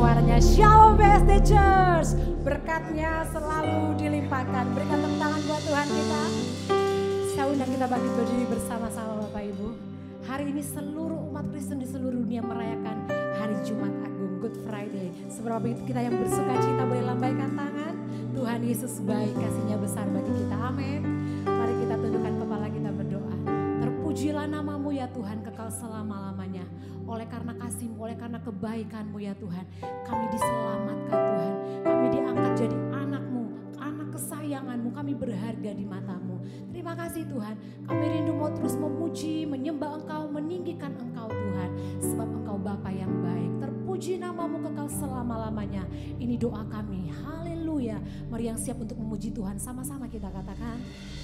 suaranya. Shalom BSD Church. Berkatnya selalu dilimpahkan. Berikan tepuk tangan buat Tuhan kita. Saya undang kita bangkit berdiri bersama-sama Bapak Ibu. Hari ini seluruh umat Kristen di seluruh dunia merayakan hari Jumat Agung, Good Friday. Seberapa begitu kita yang bersuka cita boleh lambaikan tangan. Tuhan Yesus baik, kasih-Nya besar bagi kita. Amin. Mari kita tundukkan kepala kita berdoa. Terpujilah nama-Mu ya Tuhan kekal selama-lamanya. Oleh karena kasih-Mu, oleh karena kebaikan-Mu ya Tuhan, kami diselamatkan Tuhan. Kami diangkat jadi anak-Mu, anak kesayangan-Mu, kami berharga di mata-Mu. Terima kasih Tuhan, kami rindu mau terus memuji, menyembah Engkau, meninggikan Engkau Tuhan. Sebab Engkau Bapa yang baik, terpuji nama-Mu kekal selama-lamanya. Ini doa kami, haleluya. Mari yang siap untuk memuji Tuhan, sama-sama kita katakan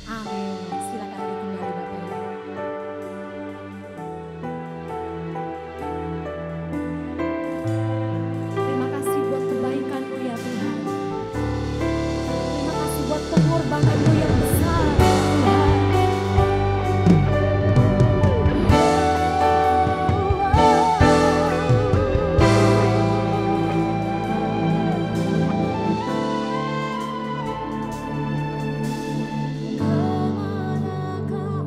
amin. Silakan kembali Bapak Ibu. Pengorbanan-Mu yang besar Tuhan. Kemana kau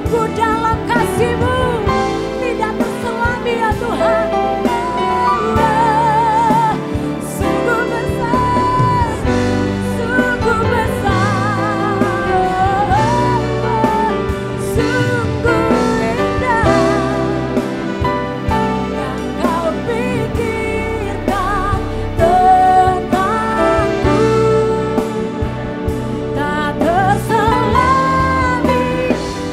Hidupku dalam kasih-Mu tidak terselami ya Tuhan. Sungguh besar, sungguh besar, sungguh indah yang Kau pikirkan tentangku, tak terselami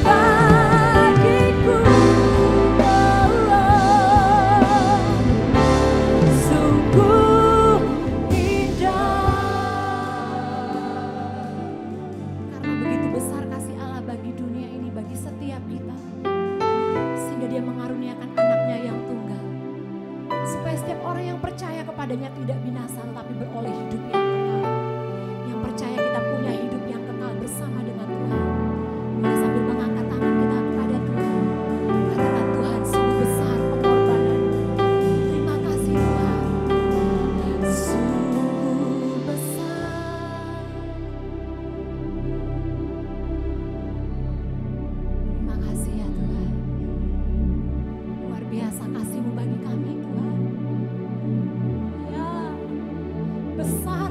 bagiku. Sungguh indah. Karena begitu besar kasih Allah bagi dunia ini, bagi setiap kita, sehingga Dia mengaruniakan anaknya yang tunggal, supaya setiap orang yang percaya kepadanya tidak binasa tetapi beroleh hidup yang kekal. Yang percaya kita punya hidup yang kekal bersama dengan Tuhan. Mari sambil mengangkat tangan kita kepada Tuhan, katakan, Tuhan sungguh besar pengorbanan. Terima kasih Tuhan. Sungguh besar. Terima kasih ya Tuhan. Luar biasa kasih-Mu bagi kami Tuhan. Ya, besar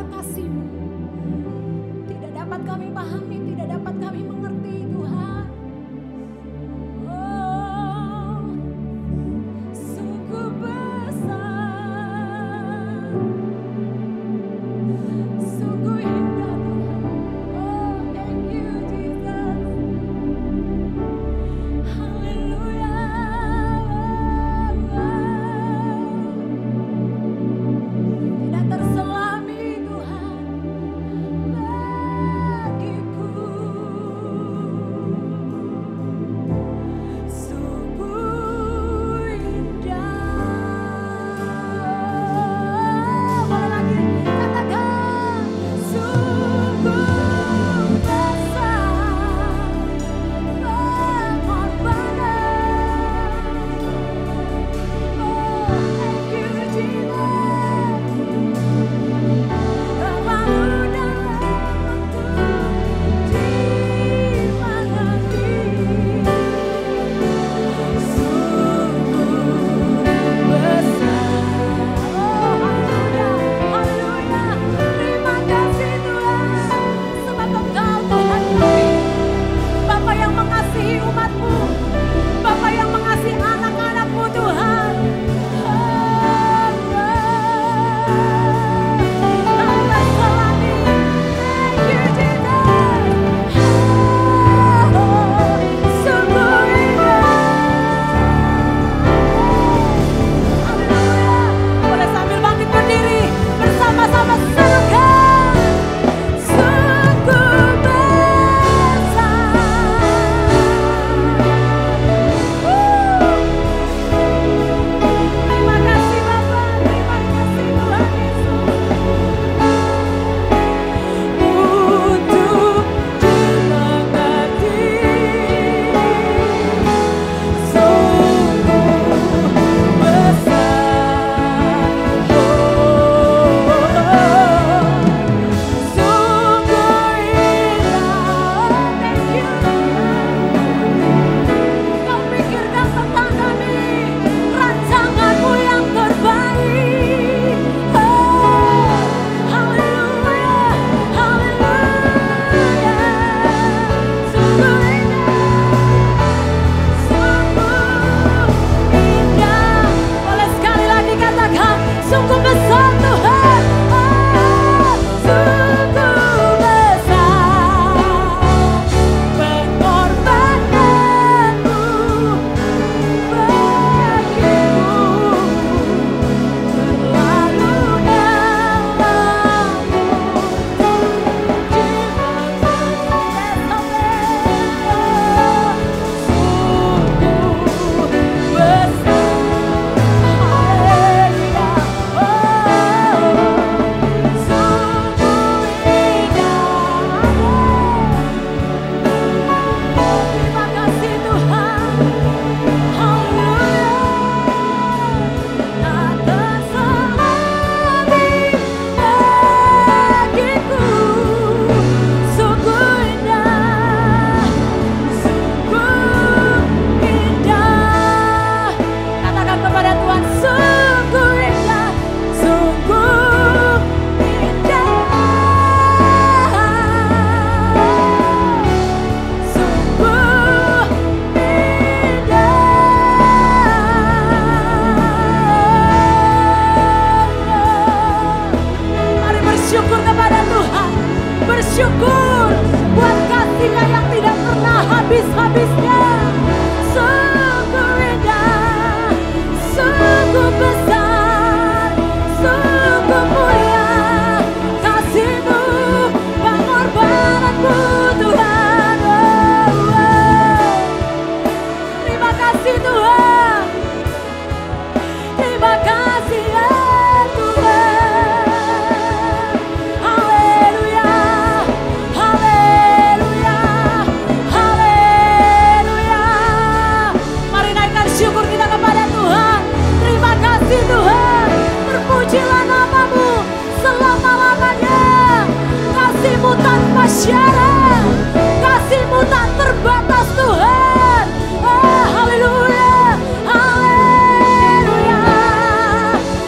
Kasih-Mu tak terbatas Tuhan. Oh, haleluya, haleluya,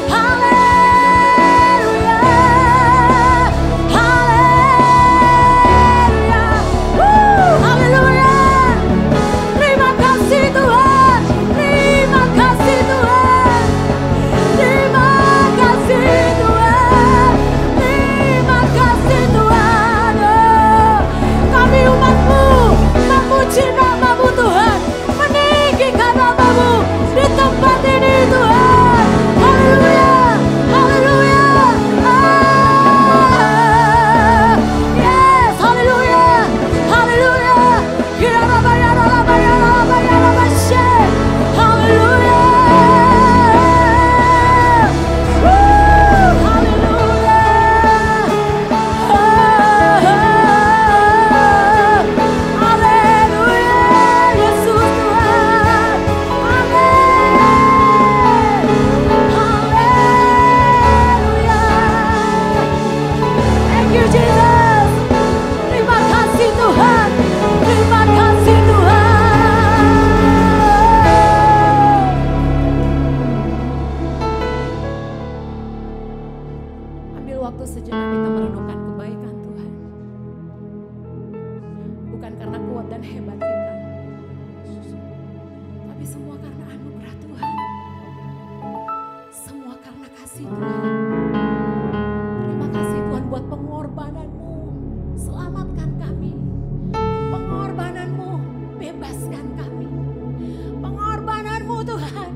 haleluya, haleluya, haleluya. Terima kasih Tuhan, terima kasih Tuhan, terima kasih Tuhan, terima kasih Tuhan. Oh, kami umat-Mu memuji nama-Mu Tuhan, meninggikan nama-Mu di tempat ini Tuhan. Haleluya, haleluya. Yes, haleluya, haleluya. Haleluya. Ambil waktu sejenak kita merenungkan kebaikan Tuhan. Bukan karena kuat dan hebat kita, tapi semua karena anugerah Tuhan. Semua karena kasih Tuhan. Terima kasih Tuhan buat pengorbanan-Mu. Selamatkan kami. Pengorbanan-Mu bebaskan kami. Pengorbanan-Mu Tuhan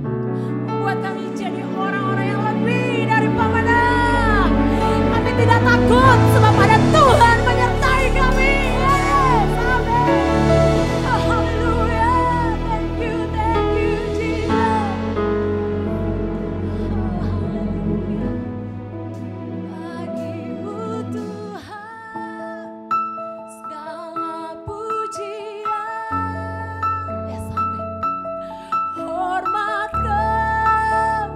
membuat kami jadi orang-orang yang lebih dari pemenang. Kami tidak takut sebab ada Tuhan menyertai kami. Yes, amin. Oh, haleluya. Thank you Jesus. Oh, haleluya. Bagi-Mu Tuhan segala pujian. Yes, amin. Hormat kemuliaan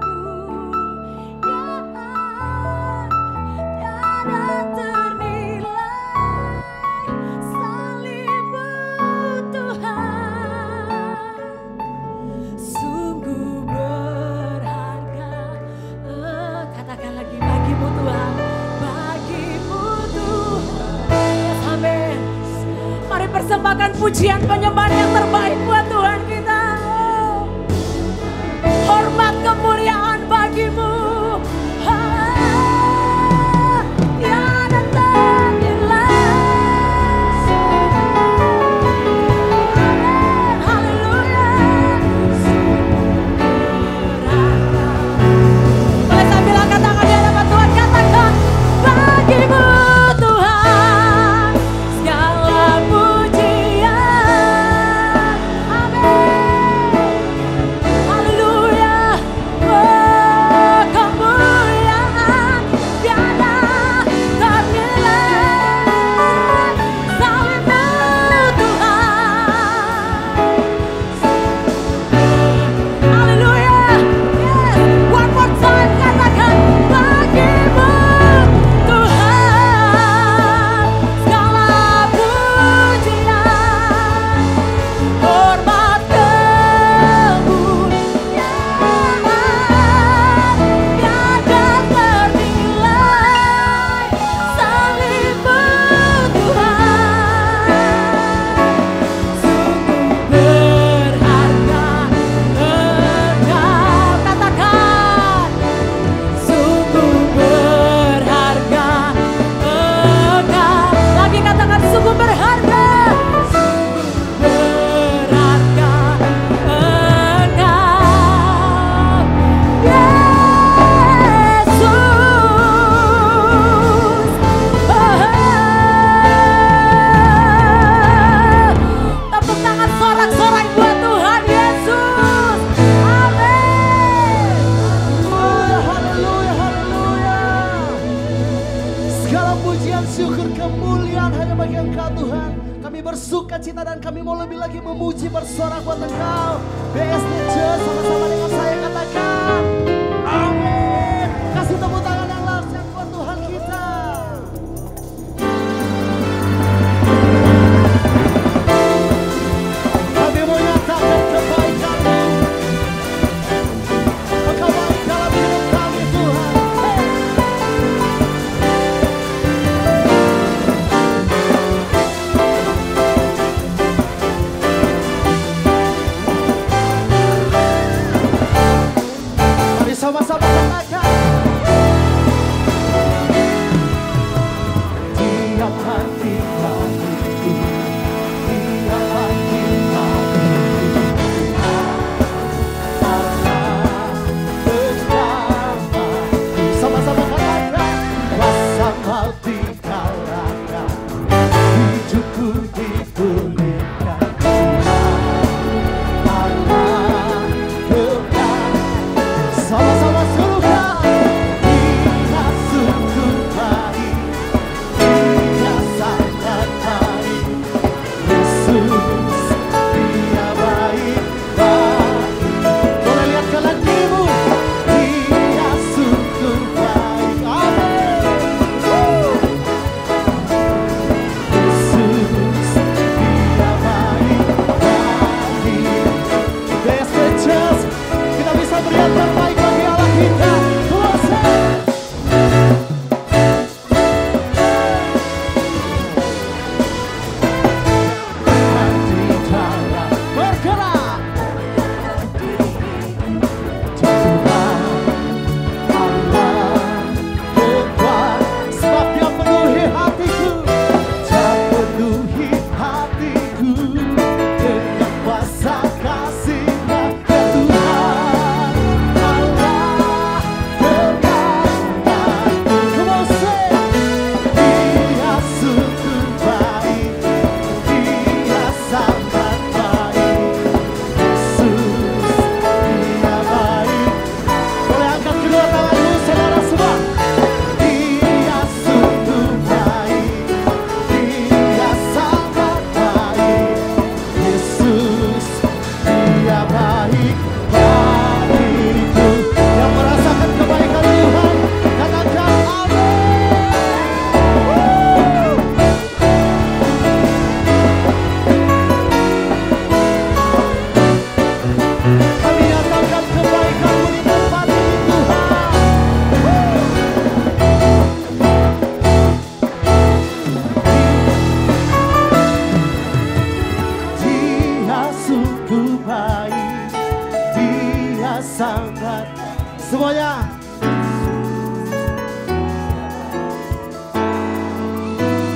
tiada ternilai, salib-Mu Tuhan sungguh berharga. Katakan lagi, bagi-Mu Tuhan, bagi-Mu Tuhan. Yes, amin. Mari persembahkan pujian penyembahan yang terbaik buat Tuhan kita. Hormat kemuliaan bagi-Mu. Tiada ternilai. Amin. Haleluya. Berharga. Boleh sambil angkat tangan di hadapan Tuhan, katakan, bagi-Mu Tuhan segala pujian. Amin. Haleluya. Oh, kemuliaan tiada ternilai, salib-Mu Tuhan. Haleluya. Yes, one more time, katakan, bagi-Mu Tuhan segala pujian, hormat kemuliaan tiada ternilai, salib-Mu Tuhan sungguh berharga. Engkau katakan, sungguh berharga. Engkau lagi katakan, sungguh berharga. Berharga Engkau, Yesus. Tepuk tangan sorak-sorai buat Tuhan Yesus. Amin. Haleluya, haleluya. Segala pujian, syukur, kemuliaan hanya bagi Engkau Tuhan. Kami bersuka cita dan kami mau lebih lagi memuji bersorak buat Engkau. BSD Church sama-sama dengan saya katakan, amin. Kasih tepuk tangan yang lahsyat buat Tuhan kita. Semuanya.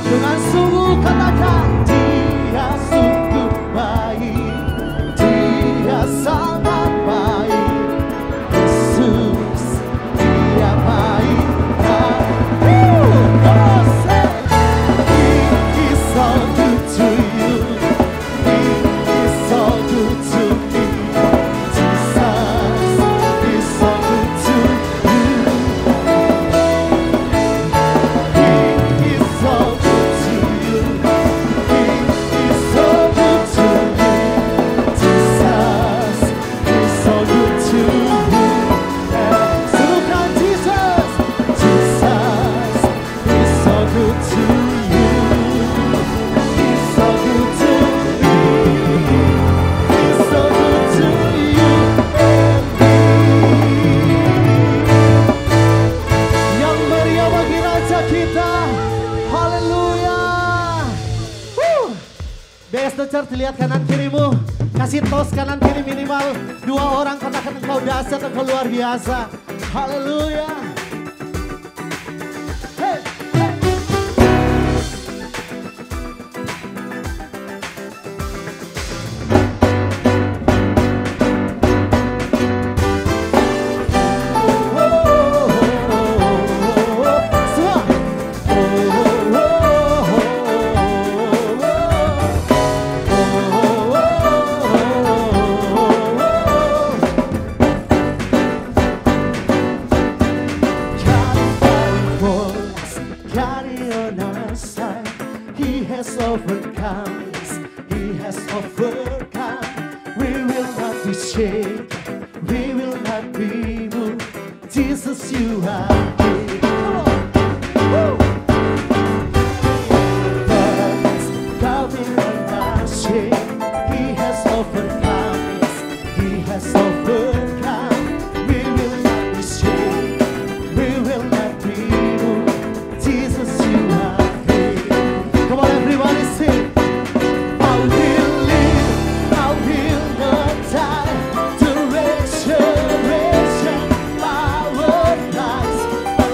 Dengan sungguh katakan, Dia sungguh baik, Dia sangat baik. Yesus, Dia baik. He is so good to you. He is so good to me. Jesus is so good to you. He is so good to you. He is so good to me. Jesus is so good to you. Serukan Jesus. Jesus is so good to you. He's so good to me. He's so good to you and me. Yang meriah bagi Raja kita. Haleluya. BS The Church, lihat kanan kirimu. Kasih tos kanan kiri minimal 2 orang, katakan engkau dahsyat, engkau luar biasa. Haleluya. Hey, hey. He has overcome, He has overcome. We will not be shaken, we will not be moved. Jesus, you are big. God will not shake. He has overcome, He has overcome. We will not be shaken, we will not be moved. Jesus, you are big. Come on, everybody sing. I will live, I will not die. The resurrection power of Christ. I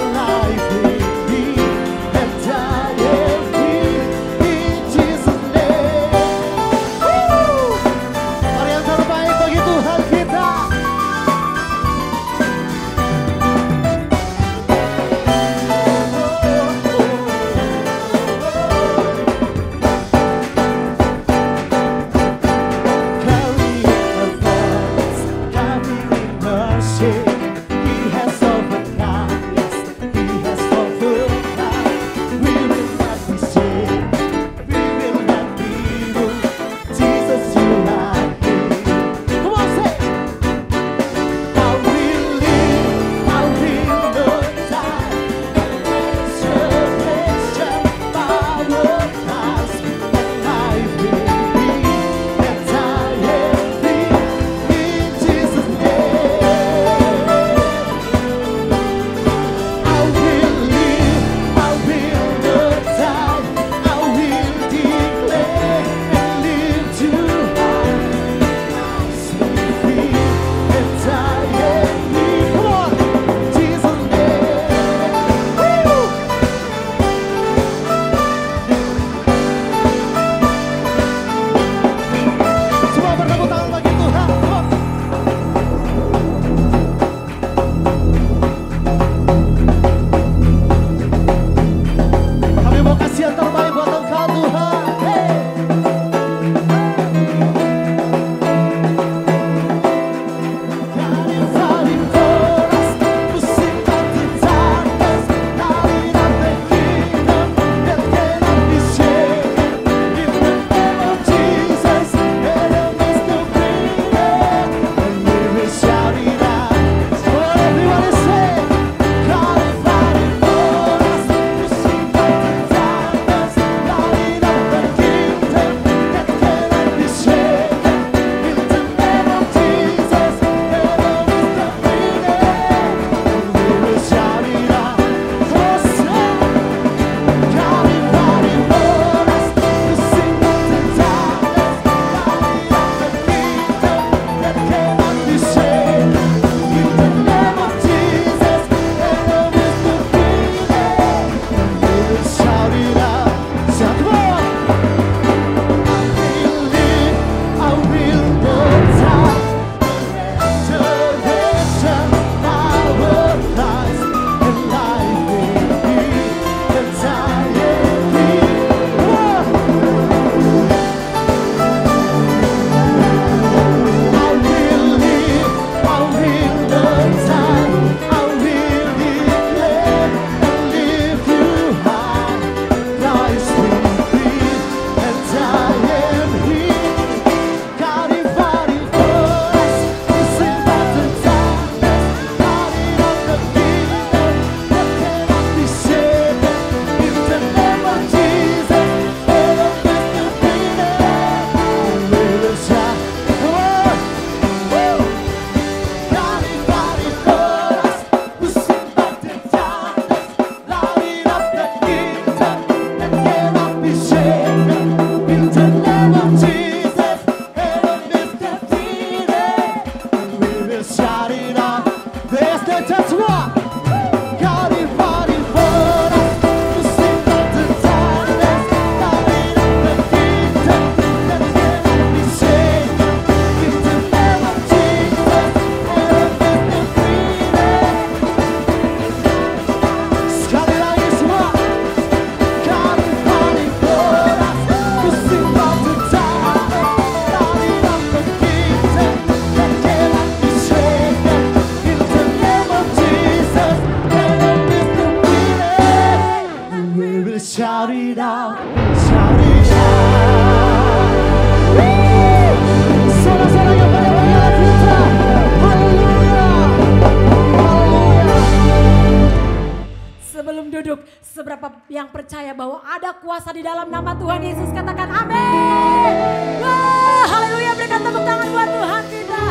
yang percaya bahwa ada kuasa di dalam nama Tuhan Yesus, katakan amin. Wah, haleluya, berikan tepuk tangan buat Tuhan kita.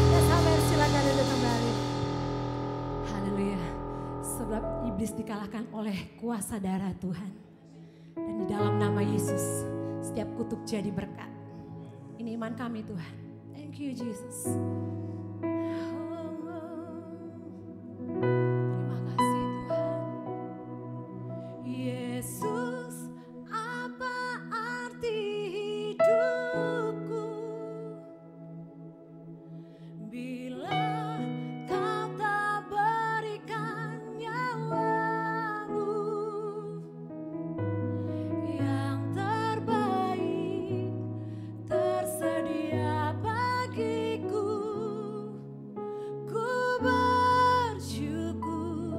Ya sabar, silakan duduk kembali. Haleluya. Sebab iblis dikalahkan oleh kuasa darah Tuhan. Dan di dalam nama Yesus, setiap kutuk jadi berkat. Ini iman kami Tuhan. Thank you Jesus. Terima kasih Tuhan. Yesus, apa arti hidupku bila Kau tak berikan nyawamu yang terbaik tersedia bagiku. Ku bersyukur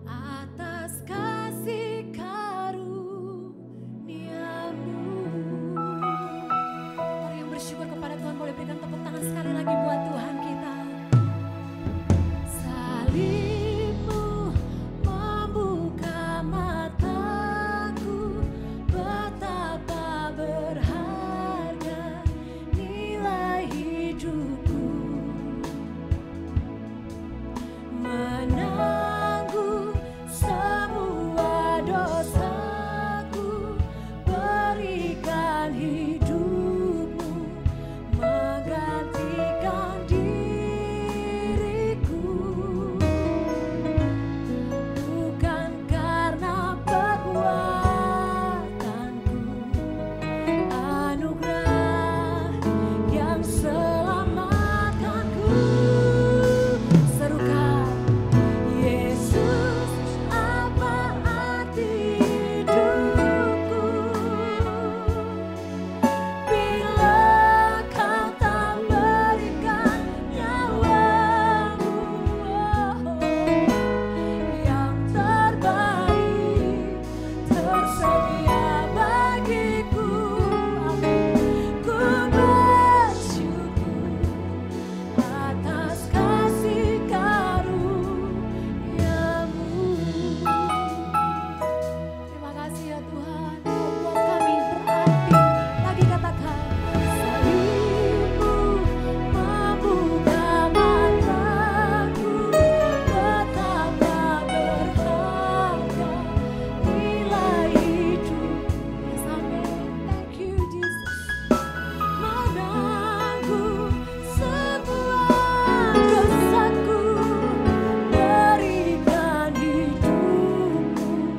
atas kasih karunia-Mu. Orang yang bersyukur kepada Tuhan boleh berikan tepuk tangan sekali lagi buat Tuhan kita. Salib-Mu membuka mataku, betapa berharga nilai hidupku. Menanggung semua dosaku, berikan hidupmu menggantikan diriku. Bukan karena perbuatanku, anugerah yang selamatkanku. Serukan Yesus, apa arti hidupku bila Kau tak berikan nyawamu yang terbaik tersedia bagiku. Ku bersyukur atas kasih karunia-Mu. Terima kasih ya Tuhan, Kau buat kami berarti. Lagi katakan, salib-Mu membuka mataku, betapa berharga nilai hidupku. Yes, amin. Thank you Jesus. Menanggung semua dosaku, berikan hidupmu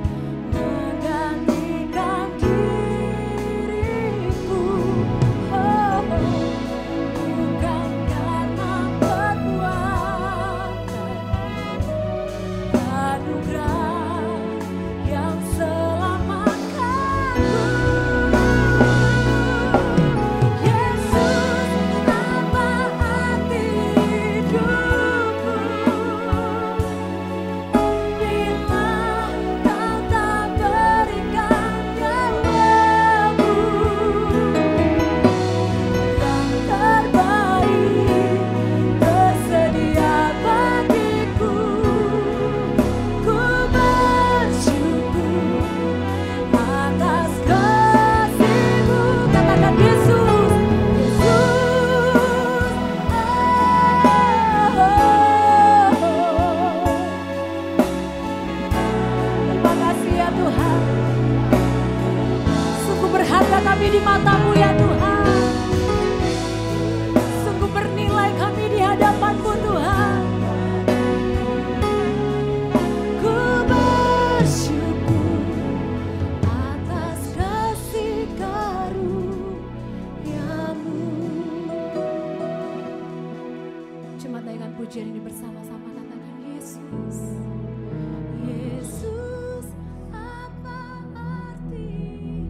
menggantikan diriku. Bukan karena perbuatanku, anugerah yang selamatkanku. Yesus, apa arti hidupku bila Kau tak berikan nyawamu yang terbaik tersedia bagiku. Ku bersyukur atas kasih-Mu. Katakan Yesus, terima kasih ya Tuhan. Sungguh berharga kami di mata-Mu ya Tuhan. Sungguh bernilai kami di hadapan-Mu Tuhan. Ku bersyukur atas kasih karunia-Mu. Cuma naikkan pujian ini bersama-sama, katakan Yesus. Yesus, apa arti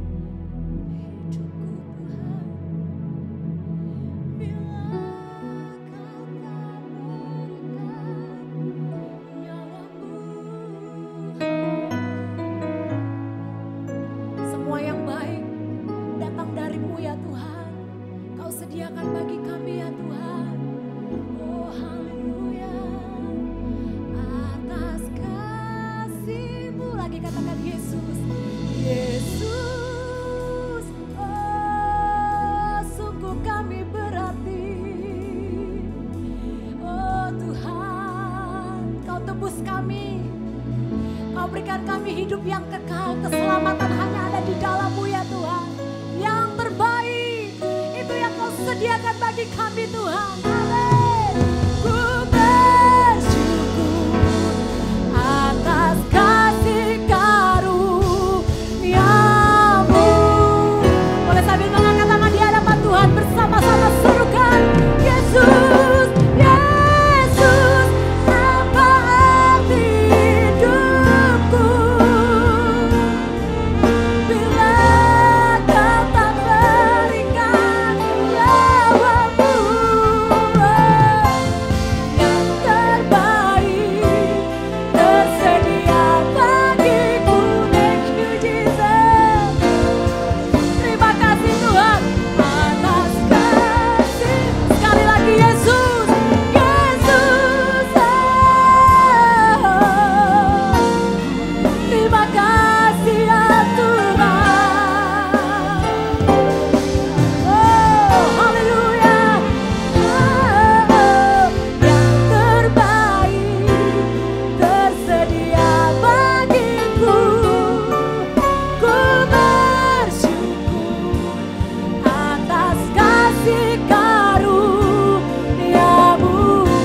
hidupku Tuhan bila Kau tak berikan nyawamu. Semua yang baik datang dari-Mu ya Tuhan. Kau sediakan bagi kami ya Tuhan. Oh haleluya. Atas kasih-Mu berikan kami hidup yang kekal, keselamatan hanya ada di dalam-Mu ya Tuhan. Yang terbaik itu yang Kau sediakan bagi kami Tuhan. Amin. Ku bersyukur atas kasih karunia-Mu. Boleh sambil mengangkat tangan di hadapan Tuhan bersama-sama serukan Yesus, Yesus, apa arti hidupku bila Kau tak berikan nyawa-Mu. Yang terbaik tersedia bagiku. Thank you Jesus. Terima kasih Tuhan atas kasih. Sekali lagi Yesus, Yesus. Terima kasih ya Tuhan. Oh, haleluya. Yang terbaik tersedia bagiku. Ku bersyukur atas kasih karunia-Mu.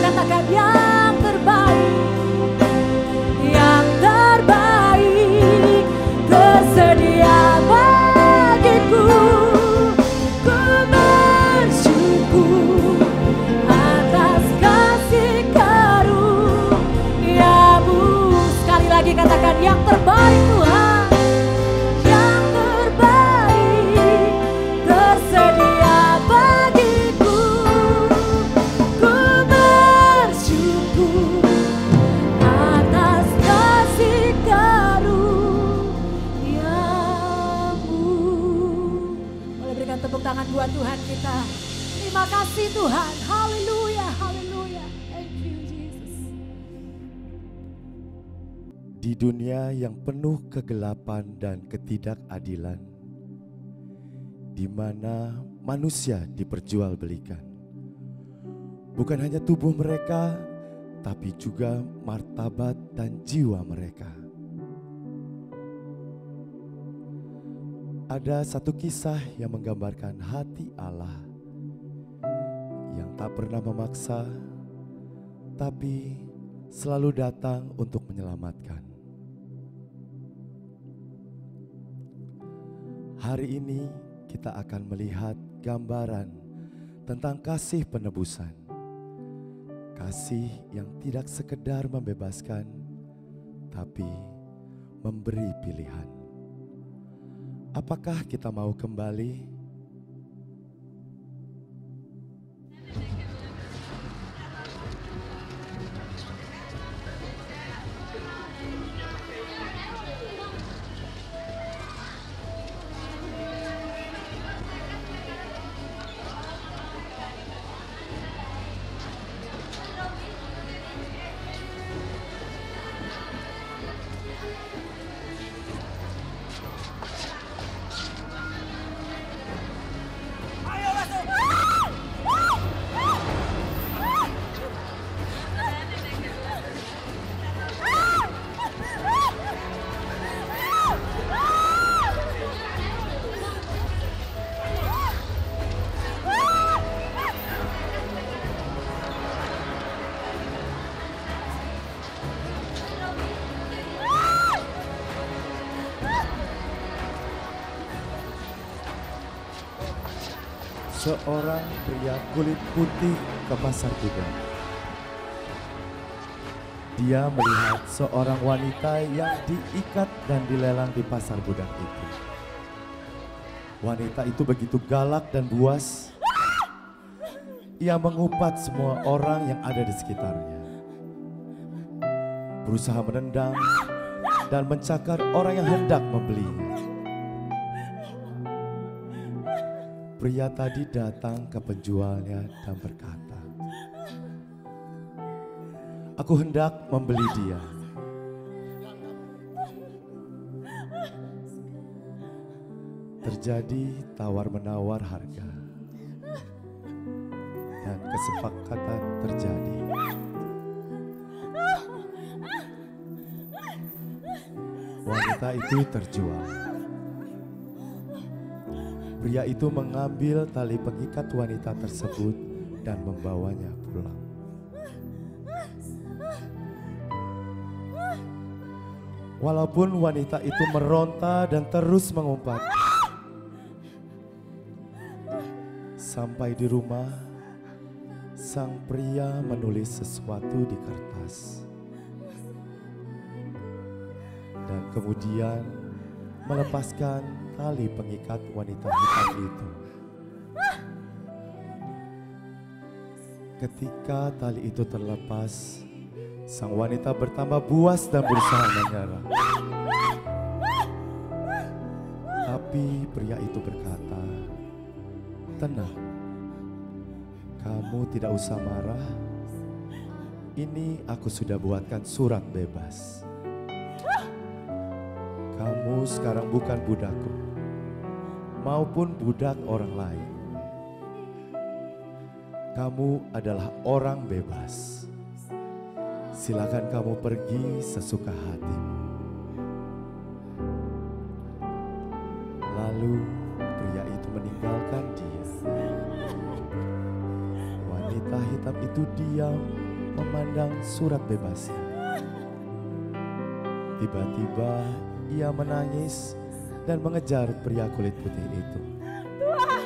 Katakan yang terbaik tersedia bagiku. Ku bersyukur atas kasih karunia-Mu. Sekali lagi katakan yang terbaik Tuhan. Yang terbaik tersedia bagiku. Ku bersyukur atas kasih karunia-Mu. Boleh berikan tepuk tangan buat Tuhan kita. Terima kasih Tuhan. Haleluya, haleluya. Thank you Jesus. Di dunia yang penuh kegelapan dan ketidakadilan, di mana manusia diperjualbelikan, bukan hanya tubuh mereka, tapi juga martabat dan jiwa mereka. Ada satu kisah yang menggambarkan hati Allah yang tak pernah memaksa, tapi selalu datang untuk menyelamatkan. Hari ini kita akan melihat gambaran tentang kasih penebusan. Kasih yang tidak sekedar membebaskan, tapi memberi pilihan. Apakah kita mau kembali? Seorang pria kulit putih ke pasar budak. Dia melihat seorang wanita yang diikat dan dilelang di pasar budak itu. Wanita itu begitu galak dan buas. Ia mengupat semua orang yang ada di sekitarnya. Berusaha menendang dan mencakar orang yang hendak membelinya. Pria tadi datang ke penjualnya dan berkata, "Aku hendak membeli dia." Terjadi tawar-menawar harga dan kesepakatan terjadi. Wanita itu terjual. Pria itu mengambil tali pengikat wanita tersebut dan membawanya pulang. Walaupun wanita itu meronta dan terus mengumpat, sampai di rumah, sang pria menulis sesuatu di kertas dan kemudian melepaskan tali pengikat wanita hitam itu. Ketika tali itu terlepas, sang wanita bertambah buas dan berusaha menyerah. Tapi pria itu berkata, "Tenang, kamu tidak usah marah. Ini aku sudah buatkan surat bebas. Kamu sekarang bukan budakku, maupun budak orang lain. Kamu adalah orang bebas. Silakan kamu pergi sesuka hatimu." Lalu pria itu meninggalkan dia. Wanita hitam itu diam memandang surat bebasnya. Tiba-tiba ia menangis dan mengejar pria kulit putih itu. Tuhan,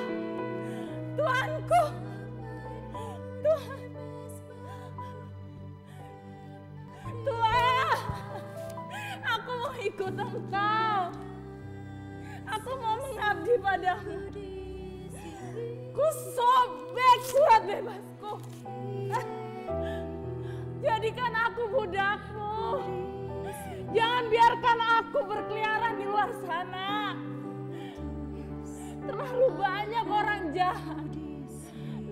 Tuanku, Tuhan, Tuhan, aku mau ikut Engkau, aku mau mengabdi padamu. Ku sobek surat bebasku, jadikan aku budakmu. Jangan biarkan aku berkeliaran di luar sana. Terlalu banyak orang jahat.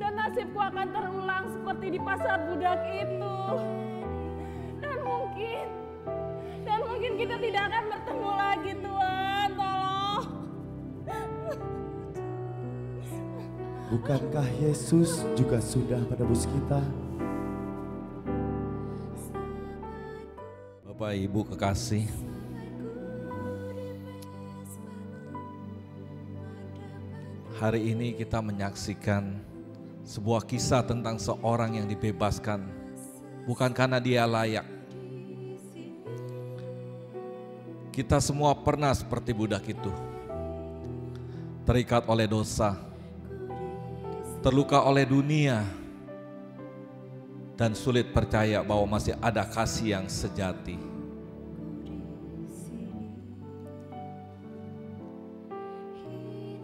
Dan nasibku akan terulang seperti di pasar budak itu. Dan mungkin kita tidak akan bertemu lagi, Tuhan. Tolong. Bukankah Yesus juga sudah menebus kita? Bapak Ibu kekasih, hari ini kita menyaksikan sebuah kisah tentang seorang yang dibebaskan bukan karena dia layak. Kita semua pernah seperti budak itu, terikat oleh dosa, terluka oleh dunia, dan sulit percaya bahwa masih ada kasih yang sejati.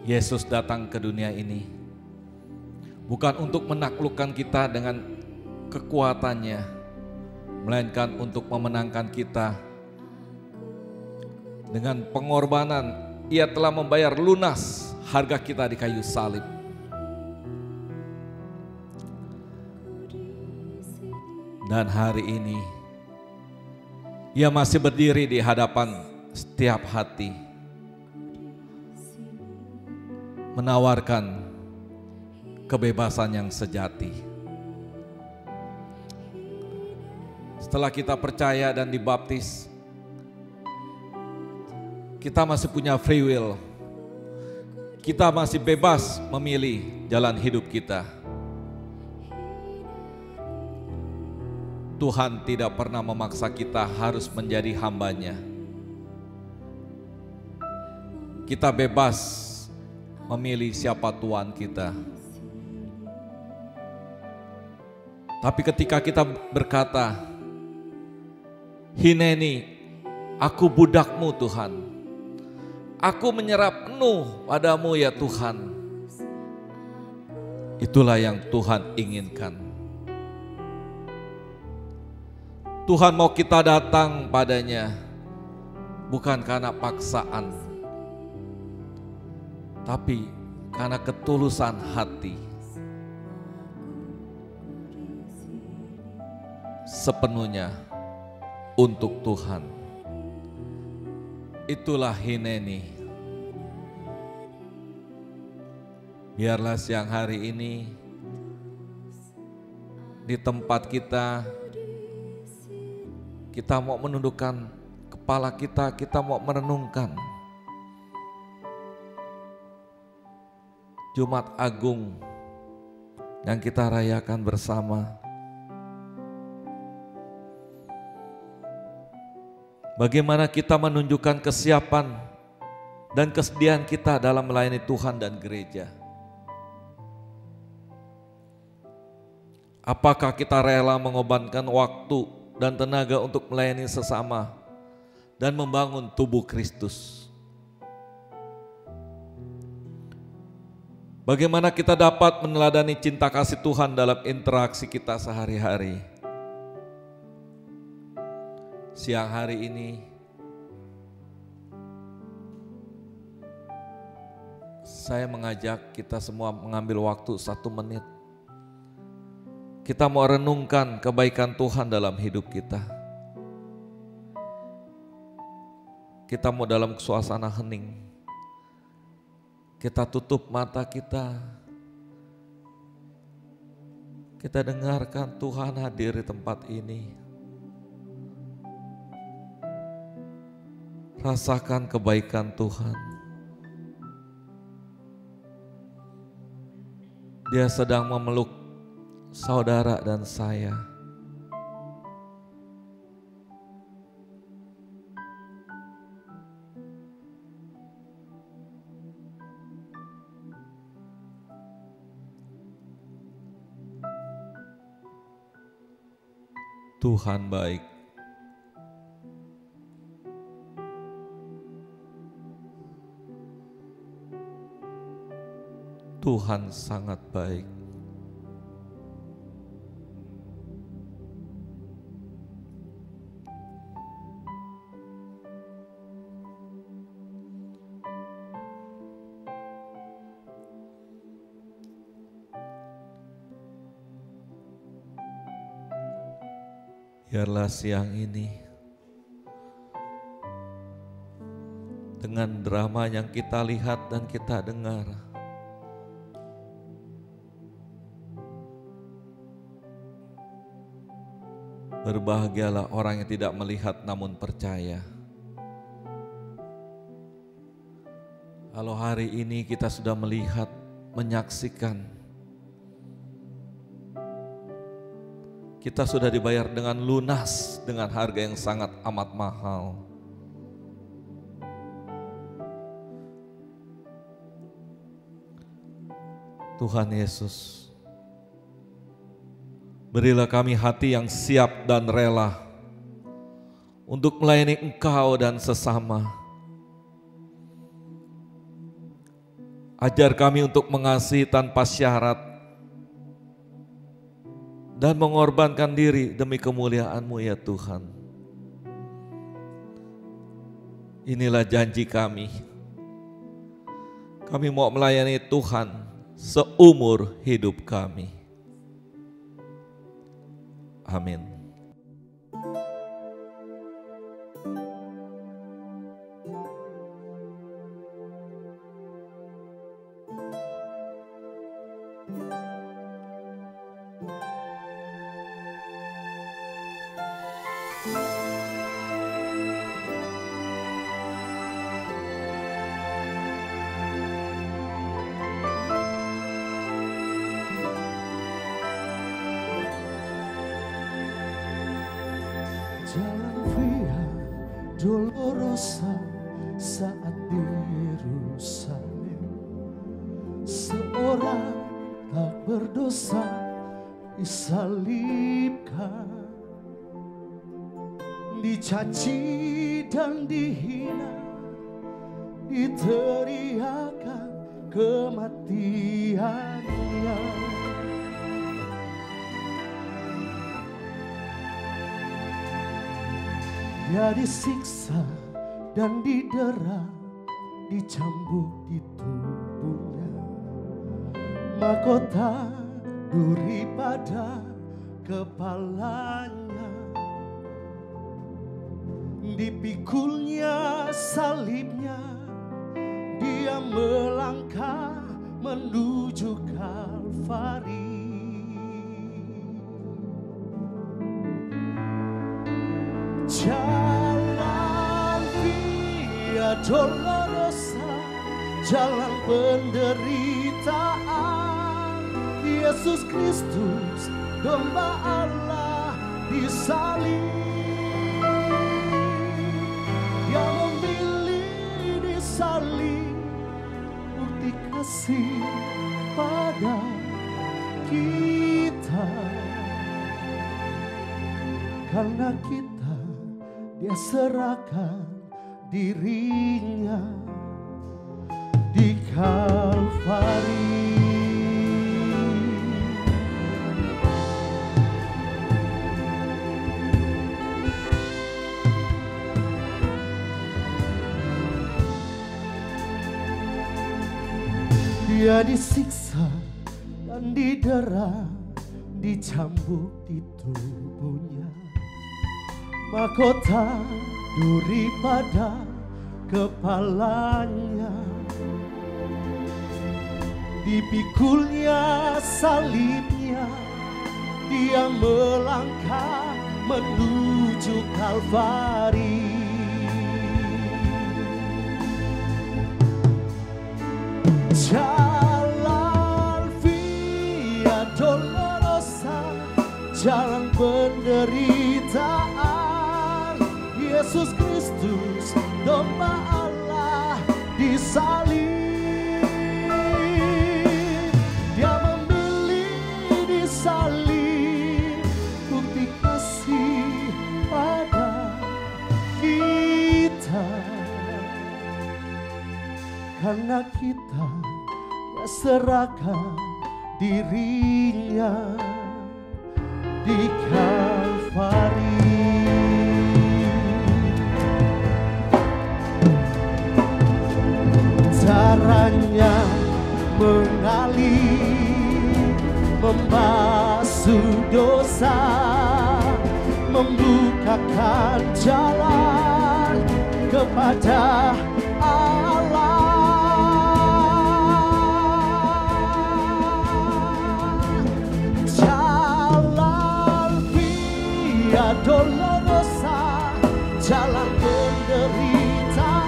Yesus datang ke dunia ini bukan untuk menaklukkan kita dengan kekuatannya, melainkan untuk memenangkan kita dengan pengorbanan. Ia telah membayar lunas harga kita di kayu salib. Dan hari ini Ia masih berdiri di hadapan setiap hati, menawarkan kebebasan yang sejati. Setelah kita percaya dan dibaptis, kita masih punya free will. Kita masih bebas memilih jalan hidup kita. Tuhan tidak pernah memaksa kita harus menjadi hamba-Nya. Kita bebas memilih siapa Tuhan kita. Tapi ketika kita berkata, "Hineni, aku budakmu Tuhan. Aku menyerah penuh padamu ya Tuhan." Itulah yang Tuhan inginkan. Tuhan mau kita datang padanya bukan karena paksaan, tapi karena ketulusan hati. Sepenuhnya untuk Tuhan. Itulah Hineni. Biarlah siang hari ini di tempat kita mau menundukkan kepala kepala kita mau merenungkan Jumat Agung yang kita rayakan bersama. Bagaimana kita menunjukkan kesiapan dan kesediaan kita dalam melayani Tuhan dan gereja. Apakah kita rela mengorbankan waktu dan tenaga untuk melayani sesama dan membangun tubuh Kristus? Bagaimana kita dapat meneladani cinta kasih Tuhan dalam interaksi kita sehari-hari? Siang hari ini, saya mengajak kita semua mengambil waktu 1 menit. Kita mau renungkan kebaikan Tuhan dalam hidup kita. Kita mau dalam suasana hening. Kita tutup mata kita. Kita dengarkan Tuhan hadir di tempat ini. Rasakan kebaikan Tuhan. Dia sedang memeluk saudara dan saya. Tuhan baik. Tuhan sangat baik. Biarlah siang ini dengan drama yang kita lihat dan kita dengar, berbahagialah orang yang tidak melihat namun percaya. Kalau hari ini kita sudah melihat, menyaksikan, kita sudah dibayar dengan lunas, dengan harga yang sangat amat mahal. Tuhan Yesus, berilah kami hati yang siap dan rela untuk melayani Engkau dan sesama. Ajar kami untuk mengasihi tanpa syarat dan mengorbankan diri demi kemuliaan-Mu ya Tuhan. Inilah janji kami. Kami mau melayani Tuhan seumur hidup kami. Amin. Jalan Via Dolorosa saat di Yerusalem, seorang tak berdosa disalibkan, dicaci dan dihina, diteriakan kematiannya. Dia disiksa dan didera, dicambuk di tubuhnya, mahkota duri pada kepalanya, dipikulnya salibnya, dia melangkah menuju Kalvari. Jalan Dolorosa, jalan penderitaan. Yesus Kristus, domba Allah disalib. Dia memilih disalib, bukti kasih pada kita. Karena kita, dia serahkan dirinya di Kalvari. Dia disiksa dan didera, dicambuk di tubuhnya. Mahkota duri pada kepalanya. Dipikulnya salibnya, dia melangkah menuju Kalvari. Jalan Via Dolorosa, jalan penderitaan. Yesus Kristus, domba Allah disalib. Dia memilih disalib, bukti kasih pada kita. Karena kita, dia serahkan dirinya di Kalvari. Caranya mengalir, membasuh dosa, membukakan jalan kepada Allah. Jalan Via Dolorosa, jalan penderitaan.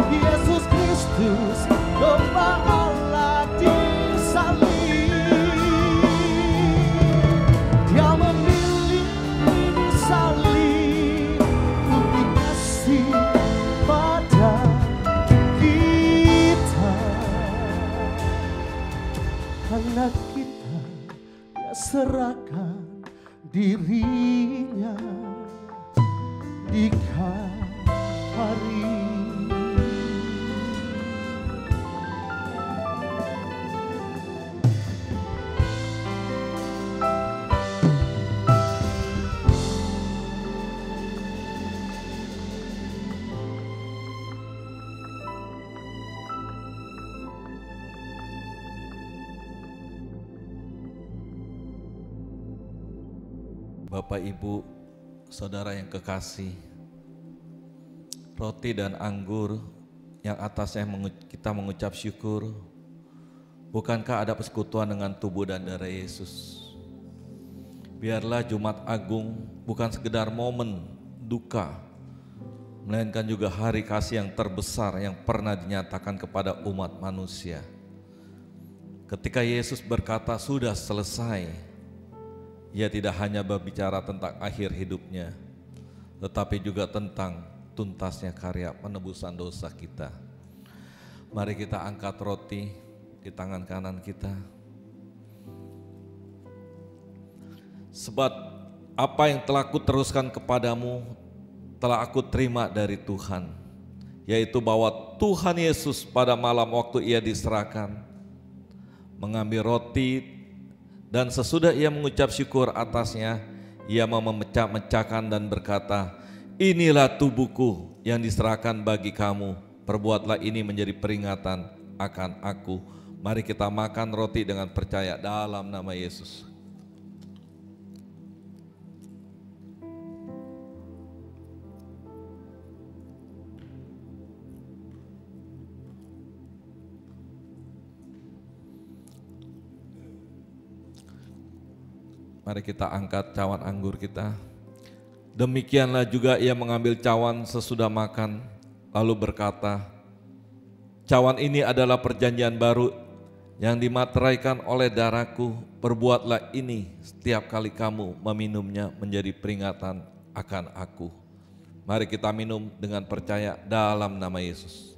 Yesus Kristus, domba Allah disalib. Dia memilih disalib, bukti kasih pada kita. Karena kita, dia serahkan dirinya di Kalvari. Bapak, Ibu, Saudara yang kekasih, roti dan anggur yang atasnya kita mengucap syukur, bukankah ada persekutuan dengan tubuh dan darah Yesus? Biarlah Jumat Agung bukan sekedar momen duka, melainkan juga hari kasih yang terbesar yang pernah dinyatakan kepada umat manusia. Ketika Yesus berkata sudah selesai, Ia tidak hanya berbicara tentang akhir hidupnya, tetapi juga tentang tuntasnya karya penebusan dosa kita. Mari kita angkat roti di tangan kanan kita. Sebab apa yang telah kuteruskan kepadamu telah aku terima dari Tuhan, yaitu bahwa Tuhan Yesus pada malam waktu Ia diserahkan, mengambil roti, dan sesudah Ia mengucap syukur atasnya, Ia memecah-mecahkan dan berkata, inilah tubuhku yang diserahkan bagi kamu, perbuatlah ini menjadi peringatan akan aku. Mari kita makan roti dengan percaya dalam nama Yesus. Mari kita angkat cawan anggur kita. Demikianlah juga Ia mengambil cawan sesudah makan lalu berkata, cawan ini adalah perjanjian baru yang dimateraikan oleh darahku. Perbuatlah ini setiap kali kamu meminumnya menjadi peringatan akan aku. Mari kita minum dengan percaya dalam nama Yesus.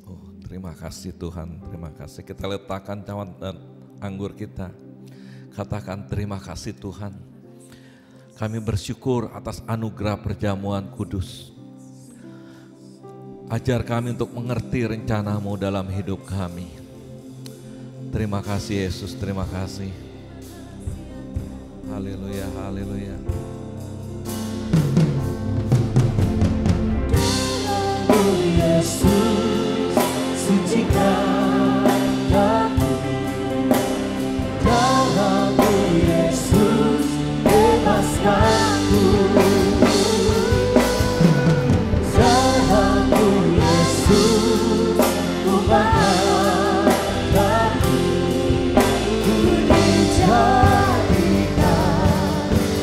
Oh, terima kasih Tuhan, terima kasih. Kita letakkan cawan dan anggur kita. Katakan terima kasih Tuhan. Kami bersyukur atas anugerah perjamuan kudus. Ajar kami untuk mengerti rencana-Mu dalam hidup kami. Terima kasih Yesus, terima kasih. Haleluya, haleluya. Yesus, sucikan dalam Yesus, bebaskanku. Dalam Yesus, ubahkan hati, ku dijadikan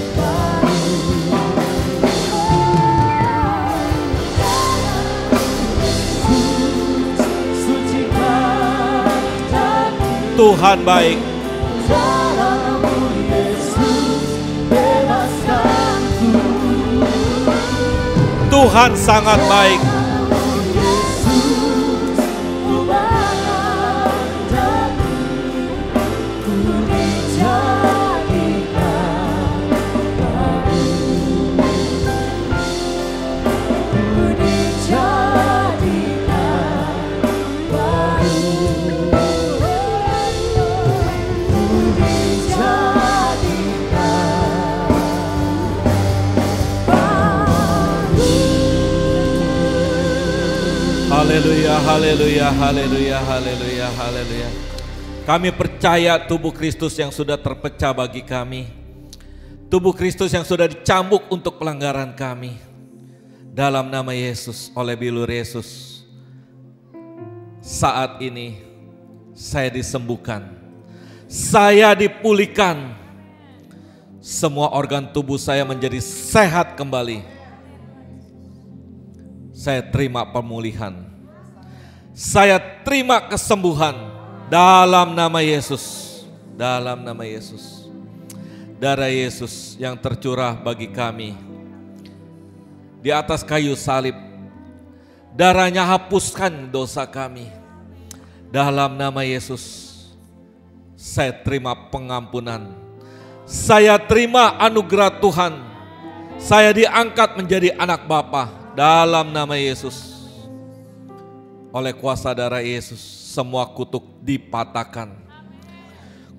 baru. Sucikan hati, Tuhan baik. dalam Yesus, bebaskanku. Tuhan sangat baik. Yesus, ubahkan hati, ku dijadikan baru. Ku dijadikan baru. Ku dijadikan Haleluya, haleluya, haleluya, haleluya, haleluya. Kami percaya tubuh Kristus yang sudah terpecah bagi kami. Tubuh Kristus yang sudah dicambuk untuk pelanggaran kami. Dalam nama Yesus, oleh bilur Yesus. Saat ini saya disembuhkan. Saya dipulihkan. Semua organ tubuh saya menjadi sehat kembali. Saya terima pemulihan. Saya terima kesembuhan dalam nama Yesus. Dalam nama Yesus. Darah Yesus yang tercurah bagi kami di atas kayu salib. Darahnya hapuskan dosa kami. Dalam nama Yesus saya terima pengampunan. Saya terima anugerah Tuhan. Saya diangkat menjadi anak Bapa dalam nama Yesus. Oleh kuasa darah Yesus, semua kutuk dipatahkan.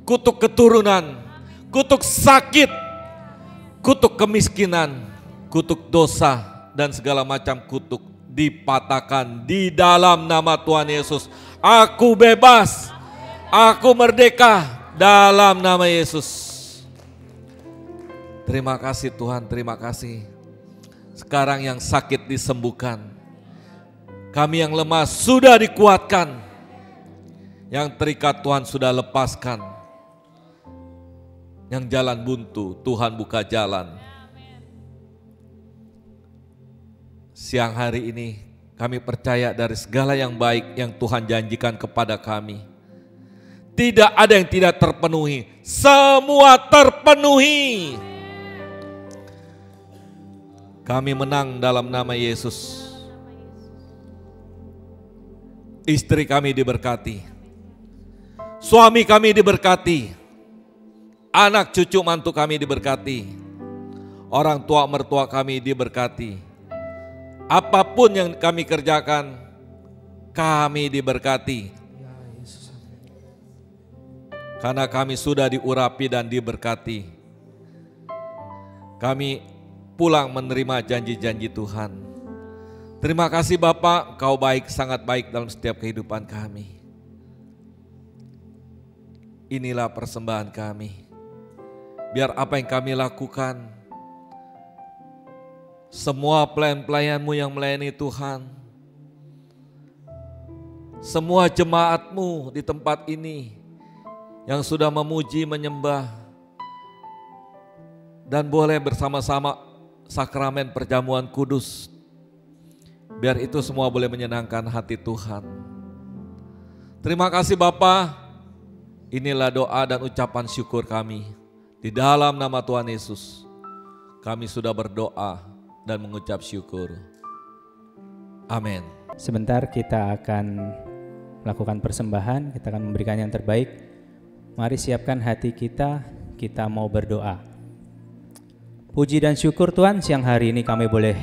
Kutuk keturunan, kutuk sakit, kutuk kemiskinan, kutuk dosa, dan segala macam kutuk dipatahkan di dalam nama Tuhan Yesus. Aku bebas, aku merdeka dalam nama Yesus. Terima kasih Tuhan, terima kasih. Sekarang yang sakit disembuhkan. Kami yang lemah sudah dikuatkan. Yang terikat Tuhan sudah lepaskan. Yang jalan buntu Tuhan buka jalan. Siang hari ini kami percaya dari segala yang baik yang Tuhan janjikan kepada kami. Tidak ada yang tidak terpenuhi. Semua terpenuhi. Kami menang dalam nama Yesus. Istri kami diberkati, suami kami diberkati, anak cucu mantu kami diberkati, orang tua mertua kami diberkati. Apapun yang kami kerjakan, kami diberkati. Karena kami sudah diurapi dan diberkati. Kami pulang menerima janji-janji Tuhan. Terima kasih Bapak, Kau baik, sangat baik dalam setiap kehidupan kami. Inilah persembahan kami. Biar apa yang kami lakukan, semua pelayan-pelayan-Mu yang melayani Tuhan, semua jemaat-Mu di tempat ini yang sudah memuji, menyembah, dan boleh bersama-sama sakramen perjamuan kudus. Biar itu semua boleh menyenangkan hati Tuhan. Terima kasih Bapa. Inilah doa dan ucapan syukur kami. Di dalam nama Tuhan Yesus, kami sudah berdoa dan mengucap syukur. Amin. Sebentar kita akan melakukan persembahan, kita akan memberikan yang terbaik. Mari siapkan hati kita mau berdoa. Puji dan syukur Tuhan, siang hari ini kami boleh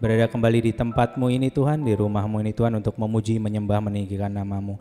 berada kembali di tempat-Mu ini Tuhan, di rumah-Mu ini Tuhan, untuk memuji, menyembah, meninggikan nama-Mu.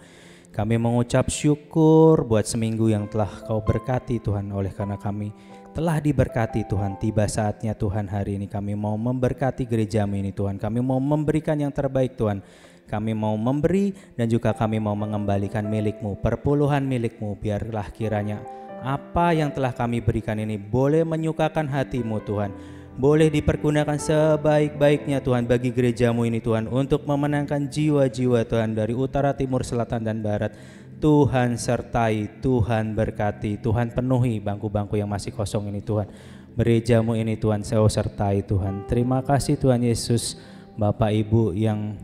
Kami mengucap syukur buat seminggu yang telah Kau berkati Tuhan. Oleh karena kami telah diberkati Tuhan, tiba saatnya Tuhan hari ini kami mau memberkati gereja-Mu ini Tuhan. Kami mau memberikan yang terbaik Tuhan. Kami mau memberi dan juga kami mau mengembalikan milik-Mu, perpuluhan milik-Mu. Biarlah kiranya apa yang telah kami berikan ini boleh menyukakan hati-Mu Tuhan. Boleh dipergunakan sebaik-baiknya Tuhan bagi gereja-Mu ini Tuhan, untuk memenangkan jiwa-jiwa Tuhan dari utara, timur, selatan, dan barat. Tuhan sertai, Tuhan berkati, Tuhan penuhi bangku-bangku yang masih kosong ini Tuhan. Gereja-Mu ini Tuhan, saya sertai Tuhan. Terima kasih Tuhan Yesus, Bapak Ibu yang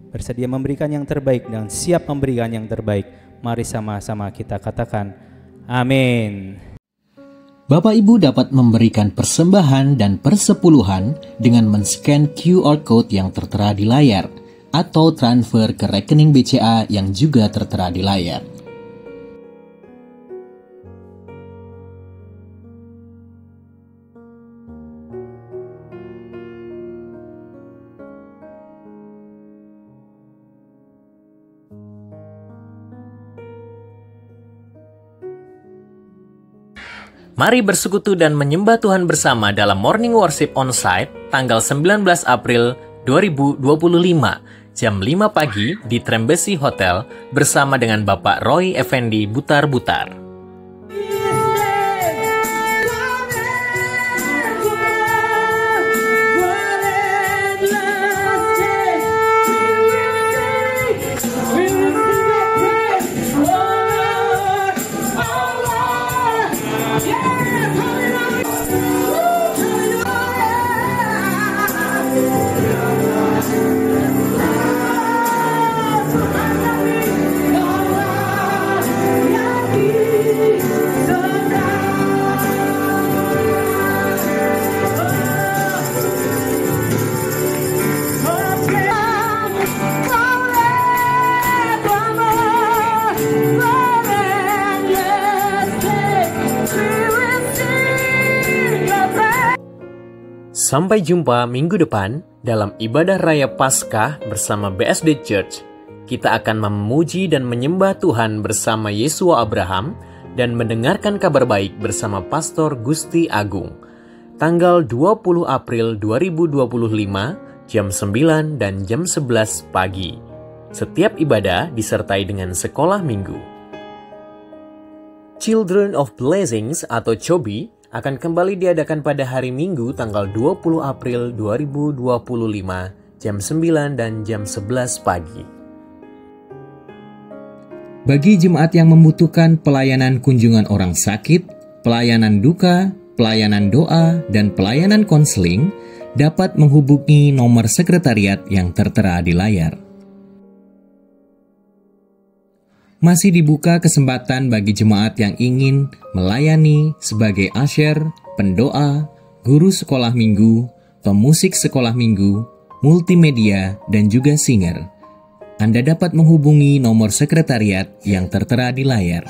bersedia memberikan yang terbaik dan siap memberikan yang terbaik. Mari sama-sama kita katakan amin. Bapak Ibu dapat memberikan persembahan dan persepuluhan dengan men-scan QR Code yang tertera di layar atau transfer ke rekening BCA yang juga tertera di layar. Mari bersekutu dan menyembah Tuhan bersama dalam Morning Worship On-Site tanggal 19 April 2025 jam 5 pagi di Trembesi Hotel bersama dengan Bapak Roy Effendi Butar-Butar. Sampai jumpa minggu depan dalam ibadah raya Paskah bersama BSD Church. Kita akan memuji dan menyembah Tuhan bersama Yesua Abraham dan mendengarkan kabar baik bersama Pastor Gusti Agung. Tanggal 20 April 2025 jam 9 dan jam 11 pagi. Setiap ibadah disertai dengan sekolah minggu. Children of Blessings atau CHOBI akan kembali diadakan pada hari Minggu tanggal 20 April 2025 jam 9 dan jam 11 pagi. Bagi jemaat yang membutuhkan pelayanan kunjungan orang sakit, pelayanan duka, pelayanan doa, dan pelayanan konseling, dapat menghubungi nomor sekretariat yang tertera di layar. Masih dibuka kesempatan bagi jemaat yang ingin melayani sebagai usher, pendoa, guru sekolah minggu, pemusik sekolah minggu, multimedia, dan juga singer. Anda dapat menghubungi nomor sekretariat yang tertera di layar.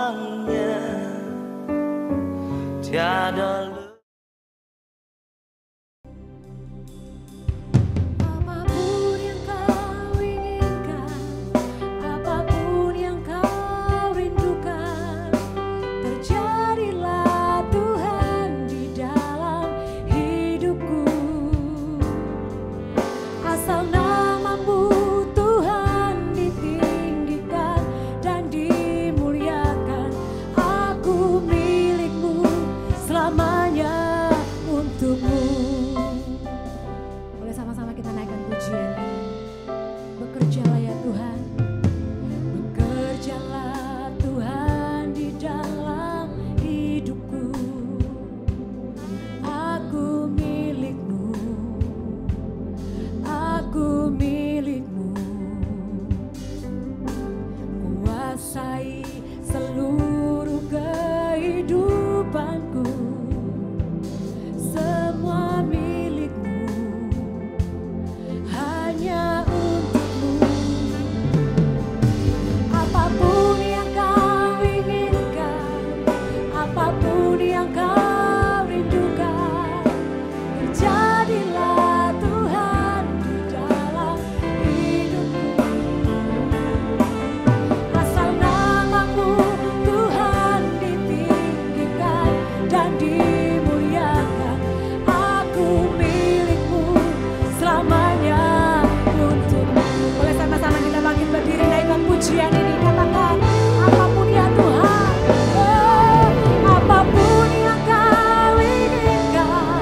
terangnya, tiada Apapun yang kau inginkan, apapun yang kau rindukan, terjadilah Tuhan di dalam hidupku. Asal namamu Tuhan ditinggikan dan dimuliakan, aku milikmu selamanya untukmu. Boleh sama-sama kita naikkan pujian. Bekerjalah ya Tuhan, bekerjalah Tuhan di dalam hidupku. Aku milikmu, aku milikmu. Kuasai seluruh kehidupanku, semua milikmu, hanya untukmu. Apapun yang kau inginkan, apapun yang kau rindukan, terjadilah Tuhan di dalam hidupku. Asal namamu Tuhan ditinggikan dan dimuliakan, aku milikmu selamanya untukmu. Boleh sama-sama kita bangkit berdiri naikkan pujian ini, katakan apapun ya Tuhan, oh, apapun yang kau inginkan,